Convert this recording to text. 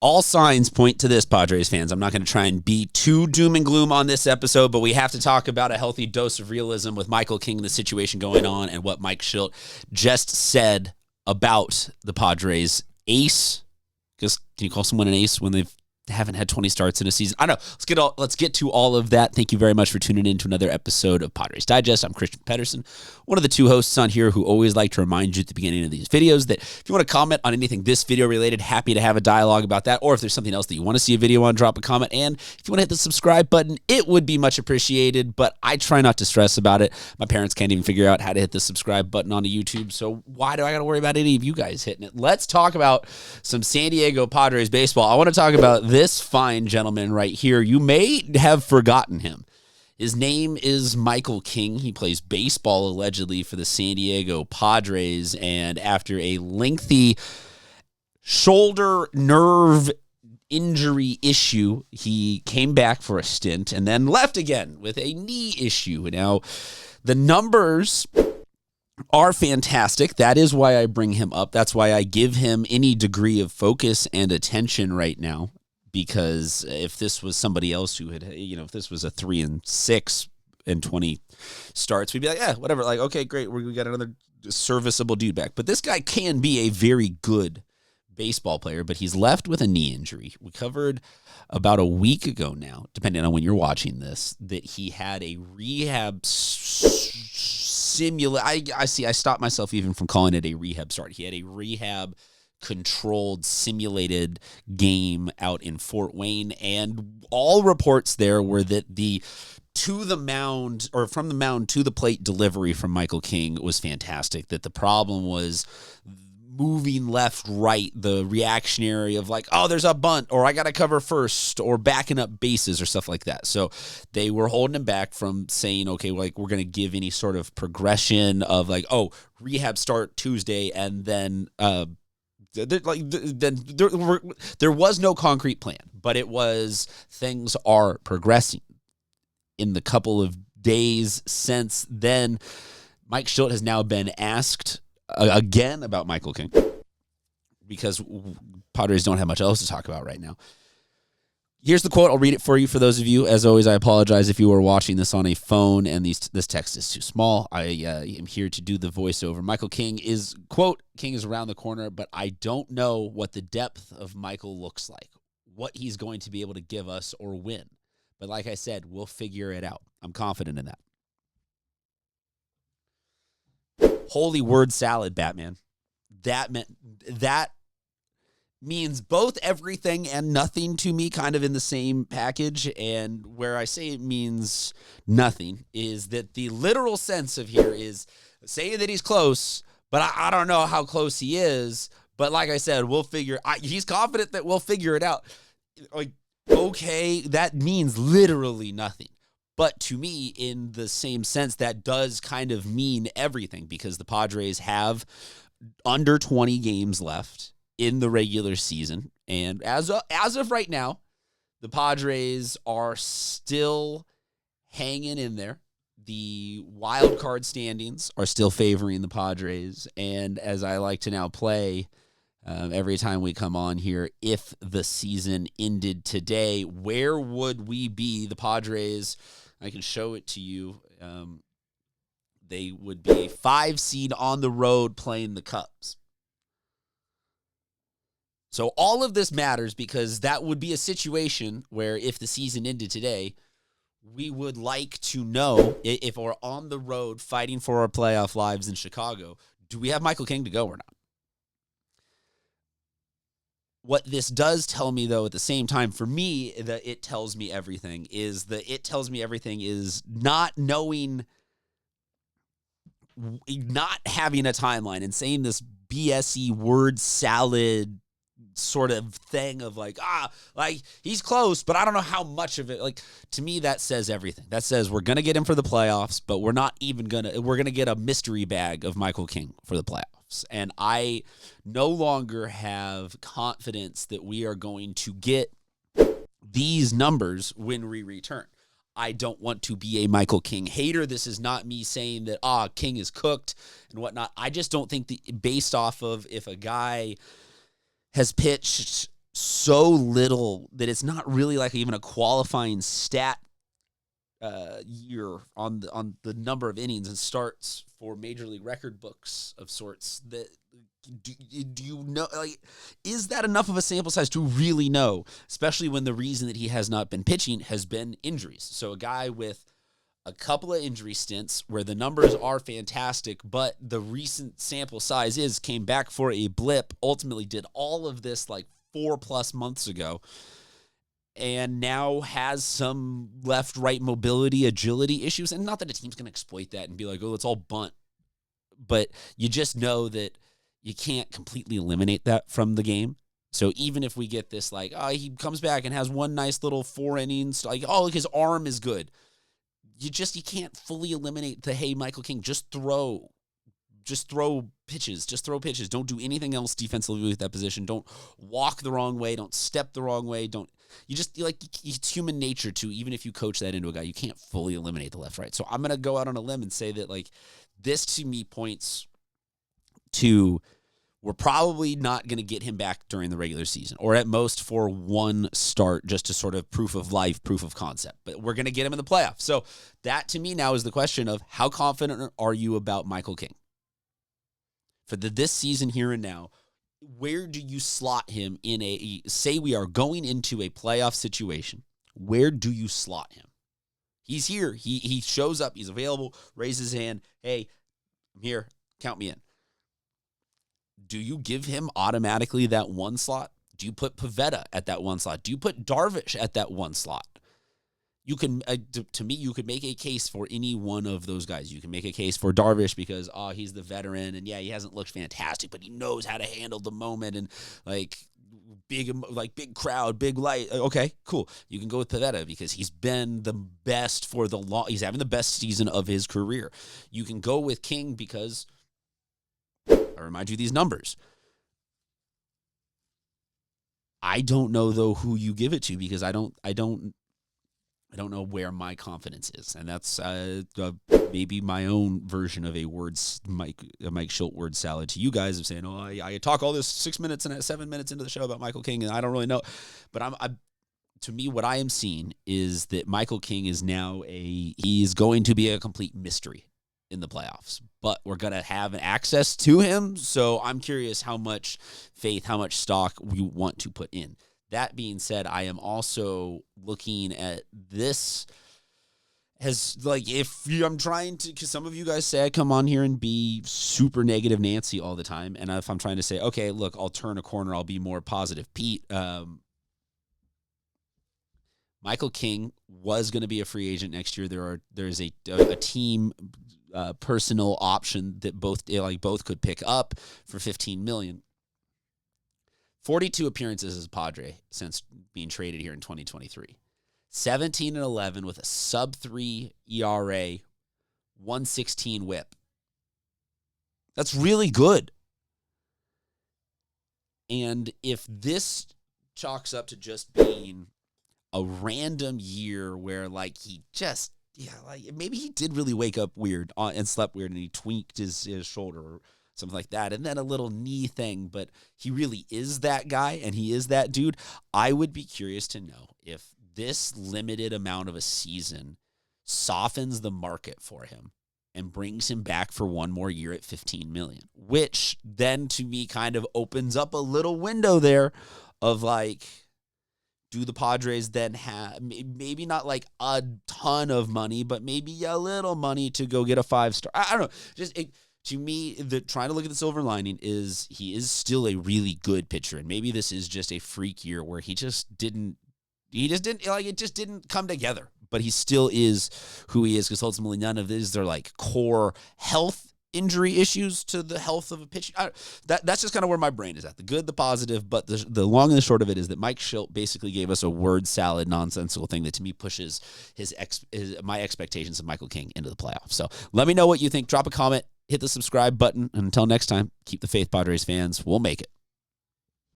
All signs point to this, Padres fans. I'm not going to try and be too doom and gloom on this episode, but we have to talk about a healthy dose of realism with Michael King, the situation going on, and what Mike Shildt just said about the Padres ace. Because can you call someone an ace when they haven't had 20 starts in a season? I don't know. Let's get to all of that. Thank you very much for tuning in to another episode of Padres Digest. I'm Christian Pedersen, one of the two hosts on here who always like to remind you at the beginning of these videos that if you want to comment on anything this video related, happy to have a dialogue about that. Or if there's something else that you want to see a video on, drop a comment. And if you want to hit the subscribe button, it would be much appreciated, but I try not to stress about it. My parents can't even figure out how to hit the subscribe button on YouTube, so why do I got to worry about any of you guys hitting it? Let's talk about some San Diego Padres baseball. I want to talk about this fine gentleman right here. You may have forgotten him. His name is Michael King. He plays baseball allegedly for the San Diego Padres, and after a lengthy shoulder nerve injury issue, he came back for a stint and then left again with a knee issue. Now, the numbers are fantastic. That is why I bring him up. That's why I give him any degree of focus and attention right now. Because if this was somebody else who had, if this was a 3-6 and 20 starts, we'd be like, yeah, whatever. Like, okay, great. We got another serviceable dude back. But this guy can be a very good baseball player, but he's left with a knee injury. We covered about a week ago now, depending on when you're watching this, that he had a rehab I stopped myself even from calling it a rehab start. He had a rehab controlled, simulated game out in Fort Wayne, and all reports there were that the to the mound or from the mound to the plate delivery from Michael King was fantastic. That the problem was moving left, right, the reactionary of like, oh, there's a bunt, or I got to cover first, or backing up bases or stuff like that. So they were holding him back from saying, okay, like we're going to give any sort of progression of like, oh, rehab start Tuesday, and then there was no concrete plan, but it was things are progressing. In the couple of days since then, Mike Shildt has now been asked again about Michael King because Padres don't have much else to talk about right now. Here's the quote. I'll read it for you. For those of you, as always, I apologize if you were watching this on a phone and this text is too small. I am here to do the voiceover. Michael King is, quote, King is around the corner, but I don't know what the depth of Michael looks like, what he's going to be able to give us or win. But like I said, we'll figure it out. I'm confident in that. Holy word salad, Batman. That means both everything and nothing to me, kind of in the same package. And where I say it means nothing is that the literal sense of here is saying that he's close, but I don't know how close he is. But like I said, he's confident that we'll figure it out. Like, okay, that means literally nothing. But to me, in the same sense, that does kind of mean everything, because the Padres have under 20 games left in the regular season. And as of right now, the Padres are still hanging in there. The wild card standings are still favoring the Padres. And as I like to now play every time we come on here, if the season ended today, where would we be? The Padres, I can show it to you. They would be a 5 seed on the road playing the Cubs. So all of this matters because that would be a situation where if the season ended today, we would like to know if we're on the road fighting for our playoff lives in Chicago, do we have Michael King to go or not? What this does tell me, though, at the same time, for me, that it tells me everything is not knowing, not having a timeline and saying this BS-y word salad sort of thing of like he's close, but I don't know how much of it. Like, to me, that says everything. That says we're going to get him for the playoffs, but we're going to get a mystery bag of Michael King for the playoffs. And I no longer have confidence that we are going to get these numbers when we return. I don't want to be a Michael King hater. This is not me saying that, King is cooked and whatnot. I just don't think that based off of if a guy has pitched so little that it's not really like even a qualifying stat year on the number of innings and starts for major league record books of sorts. That do you know, like, is that enough of a sample size to really know, especially when the reason that he has not been pitching has been injuries? So a guy with a couple of injury stints where the numbers are fantastic, but the recent sample size came back for a blip, ultimately did all of this like 4+ months ago, and now has some left-right mobility, agility issues. And not that a team's going to exploit that and be like, oh, let's all bunt. But you just know that you can't completely eliminate that from the game. So even if we get this, like, oh, he comes back and has one nice little 4 innings, like, oh, look, his arm is good. You can't fully eliminate the, hey, Michael King, just throw pitches. Just throw pitches. Don't do anything else defensively with that position. Don't walk the wrong way. Don't step the wrong way. It's human nature to, even if you coach that into a guy, you can't fully eliminate the left, right. So I'm going to go out on a limb and say that, like, this to me points to we're probably not going to get him back during the regular season, or at most for one start, just to sort of proof of life, proof of concept. But we're going to get him in the playoffs. So that to me now is the question of how confident are you about Michael King? For this season here and now, where do you slot him in say we are going into a playoff situation, where do you slot him? He's here. He shows up. He's available. Raises his hand. Hey, I'm here. Count me in. Do you give him automatically that one slot? Do you put Pivetta at that one slot? Do you put Darvish at that one slot? You can, to me, you could make a case for any one of those guys. You can make a case for Darvish because, he's the veteran, and yeah, he hasn't looked fantastic, but he knows how to handle the moment and big crowd, big light. Okay, cool. You can go with Pivetta because he's been the best for he's having the best season of his career. You can go with King because I remind you these numbers. I don't know though who you give it to because I don't know where my confidence is, and that's maybe my own version of a Mike Shildt word salad to you guys of saying, I talk all this 6 minutes and 7 minutes into the show about Michael King, and I don't really know. But to me, what I am seeing is that Michael King is now he's going to be a complete mystery in the playoffs, but we're going to have access to him. So I'm curious how much faith, how much stock we want to put in. That being said, I am also looking at this as, like, I'm trying to, because some of you guys say I come on here and be super negative Nancy all the time. And if I'm trying to say, okay, look, I'll turn a corner, I'll be more positive Pete. Michael King was going to be a free agent next year. There's a team personal option that both could pick up for $15 million. 42 appearances as a Padre since being traded here in 2023. 17-11 with a sub-3 ERA, 116 whip. That's really good. And if this chalks up to just being a random year where, like, maybe he did really wake up weird and slept weird and he tweaked his shoulder or something like that, and then a little knee thing, but he really is that guy and he is that dude, I would be curious to know if this limited amount of a season softens the market for him and brings him back for one more year at $15 million, which then to me kind of opens up a little window there of, like, do the Padres then have maybe not like a ton of money, but maybe a little money to go get a 5-star? I don't know. To me, trying to look at the silver lining is he is still a really good pitcher, and maybe this is just a freak year where it just didn't come together. But he still is who he is because ultimately none of these are like core health injury issues to the health of a pitcher. That's just kind of where my brain is at. The good, the positive, but the long and the short of it is that Mike Shildt basically gave us a word salad, nonsensical thing that to me pushes my expectations of Michael King into the playoffs. So let me know what you think. Drop a comment, hit the subscribe button, and until next time, keep the faith, Padres fans. We'll make it.